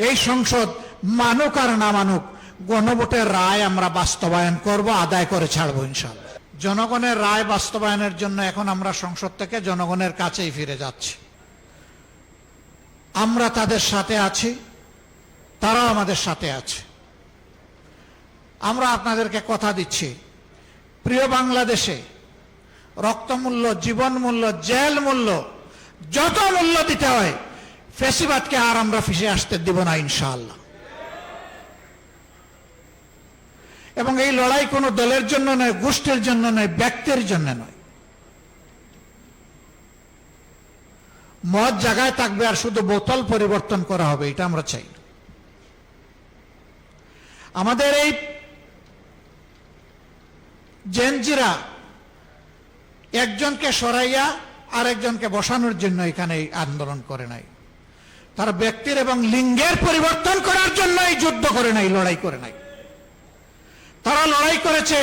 এই সংসদ মানুক আর না মানুক, গণভোটের রায় আমরা বাস্তবায়ন করব, আদায় করে ছাড়বো ইনশাআল্লাহ। জনগণের রায় বাস্তবায়নের জন্য এখন আমরা সংসদ থেকে জনগণের কাছেই ফিরে যাচ্ছি। আমরা তাদের সাথে আছি, তারাও আমাদের সাথে আছে। আমরা আপনাদেরকে কথা দিচ্ছি, প্রিয় বাংলাদেশে রক্তমূল্য, জীবন মূল্য, জেল মূল্য, যত মূল্য দিতে হয়, ফ্যাসিবাদকে আর আমরা ফিরে আসতে দিব না ইনশাআল্লাহ। এবং এই লড়াই কোনো দলের জন্য নয়, গোষ্ঠীর জন্য নয়, ব্যক্তির জন্য নয়। মদ জায়গায় থাকবে আর শুধু বোতল পরিবর্তন করা হবে, এটা আমরা চাই। আমাদের এই জেনজিরা একজনকে সরাইয়া আরেকজনকে বসানোর জন্য এখানে এই আন্দোলন করে নাই। তারা ব্যক্তির এবং লিঙ্গের পরিবর্তন করার জন্য এই যুদ্ধ করে নাই, লড়াই করে নাই। তারা লড়াই করেছে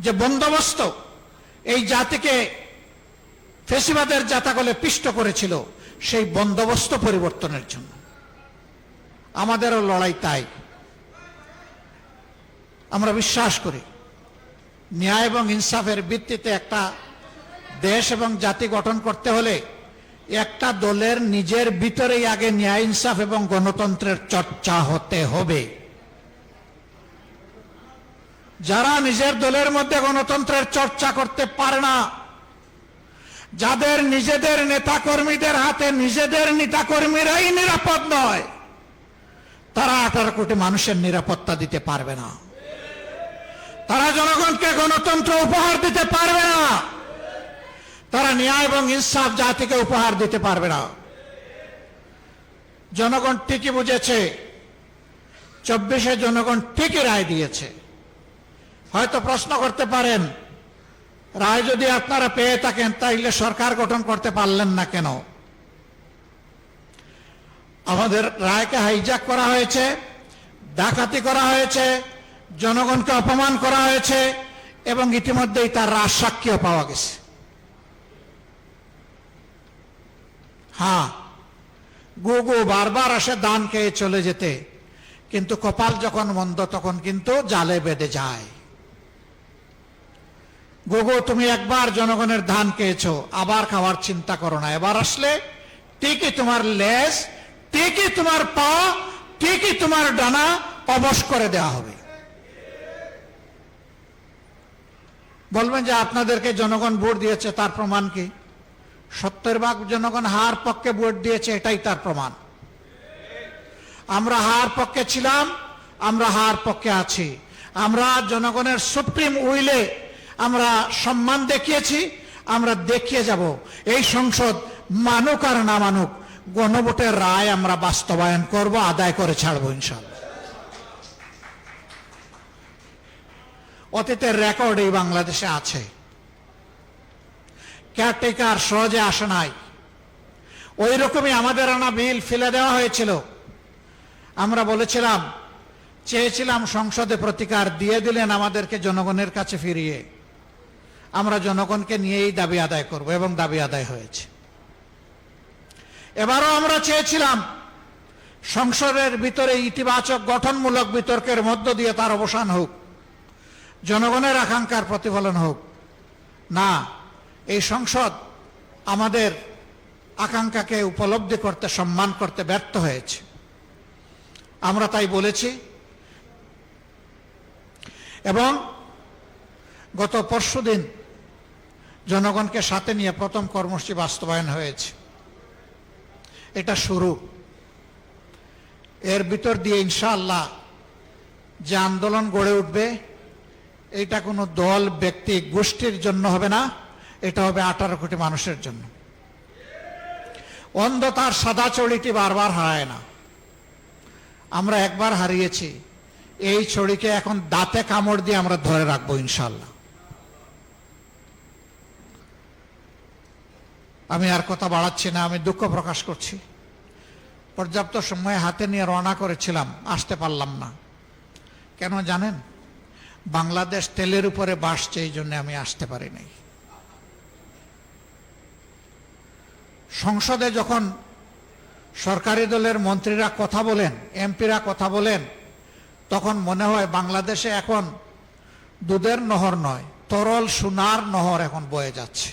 যে বন্দোবস্ত এই জাতিকে ফ্যাসিবাদের জাতাকলে পিষ্ট করেছিল, সেই বন্দোবস্ত পরিবর্তনের জন্য। আমাদেরও লড়াই তাই। আমরা বিশ্বাস করি ন্যায় এবং ইনসাফের ভিত্তিতে একটা দেশ এবং জাতি গঠন করতে হলে একটা দলের নিজের ভিতরেই আগে ন্যায়, ইনসাফ এবং গণতন্ত্রের চর্চা হতে হবে। যারা নিজের দলের মধ্যে গণতন্ত্রের চর্চা করতে পারে না, যাদের নিজেদের নেতাকর্মীদের হাতে নিজেদের নেতাকর্মীরাই নিরাপদ নয়, তারা 18 কোটি মানুষের নিরাপত্তা দিতে পারবে না। তারা জনগণকে গণতন্ত্র উপহার দিতে পারবে না। তারা ন্যায় এবং ইনসাফ জাতিকে উপহার দিতে পারবে না। জনগণ ঠিকই বুঝেছে, 24-এ জনগণ ঠিকই রায় দিয়েছে। হয়তো প্রশ্ন করতে পারেন, রায় যদি আপনারা পেয়ে থাকেন তাইলে সরকার গঠন করতে পারলেন না কেন? আমাদের রায়কে হাইজ্যাক করা হয়েছে, ডাকাতি করা হয়েছে, জনগণকে অপমান করা হয়েছে এবং ইতিমধ্যেই তার রাজসাক্ষীও পাওয়া গেছে। হ্যাঁ, গুগু বারবার আসে দান খেয়ে চলে যেতে, কিন্তু কপাল যখন মন্দ তখন কিন্তু জালে বেঁধে যায়। গুগু, তুমি একবার জনগণের ধান খেয়েছো, আবার খাওয়ার চিন্তা করো না। এবার আসলে ঠিকই তোমার লেজ, ঠিকই তোমার পা, ঠিকই তোমার ডানা অবশ করে দেওয়া হবে। বলবেন যে আপনাদেরকে জনগণ ভোট দিয়েছে, তার প্রমাণ কি? 70% জনগণ হার পক্ষে ভোট দিয়েছে, এটাই তার প্রমাণ। আমরা হার পক্ষে ছিলাম, আমরা হার পক্ষে আছি। আমরা জনগণের সুপ্রিম উইলে আমরা সম্মান দেখিয়েছি, আমরা দেখিয়ে যাব। এই সংসদ মানুক আর না মানুক, গণভোটের রায় আমরা বাস্তবায়ন করব, আদায় করে ছাড়বো ইনশাআল্লাহ। অতীতের রেকর্ড এই বাংলাদেশে আছে। কেয়ারটেকার সহজে আসে নাই। ওই রকমই আমাদের আনা বিল ফেলে দেওয়া হয়েছিল। আমরা বলেছিলাম, চেয়েছিলাম সংসদে প্রতিকার, দিয়ে দিলেন আমাদেরকে জনগণের কাছে ফিরিয়ে। আমরা জনগণকে নিয়েই দাবি আদায় করব এবং দাবি আদায় হয়েছে। এবারও আমরা চেয়েছিলাম সংসদের ভিতরে ইতিবাচক গঠনমূলক বিতর্কের মধ্য দিয়ে তার অবসান হোক, জনগণের আকাঙ্ক্ষার প্রতিফলন হোক। না, এই সংসদ আমাদের আকাঙ্ক্ষাকে উপলব্ধি করতে, সম্মান করতে ব্যর্থ হয়েছে। আমরা তাই বলেছি এবং গত পরশুদিন জনগণকে সাথে নিয়ে প্রথম কর্মসূচি বাস্তবায়ন হয়েছে। এটা শুরু। এর ভিতর দিয়ে ইনশাআল্লাহ যে আন্দোলন গড়ে উঠবে, এটা কোনো দল, ব্যক্তি, গোষ্ঠীর জন্য হবে না, এটা হবে 18 কোটি মানুষের জন্য। অন্ধ তার সাদা চড়িটি বারবার হারায় না। আমরা একবার হারিয়েছি, এই ছড়িকে এখন দাঁতে কামড় দিয়ে আমরা ধরে রাখবো ইনশাআল্লাহ। আমি আর কথা বাড়াচ্ছি না, আমি দুঃখ প্রকাশ করছি। পর্যাপ্ত সময় হাতে নিয়ে রওনা করেছিলাম, আসতে পারলাম না। কেন জানেন? বাংলাদেশ তেলের উপরে বাসছে, এই জন্য আমি আসতে পারি নাই। সংসদে যখন সরকারি দলের মন্ত্রীরা কথা বলেন, এমপিরা কথা বলেন, তখন মনে হয় বাংলাদেশে এখন দুধের নহর নয়, তরল সোনার নহর এখন বয়ে যাচ্ছে।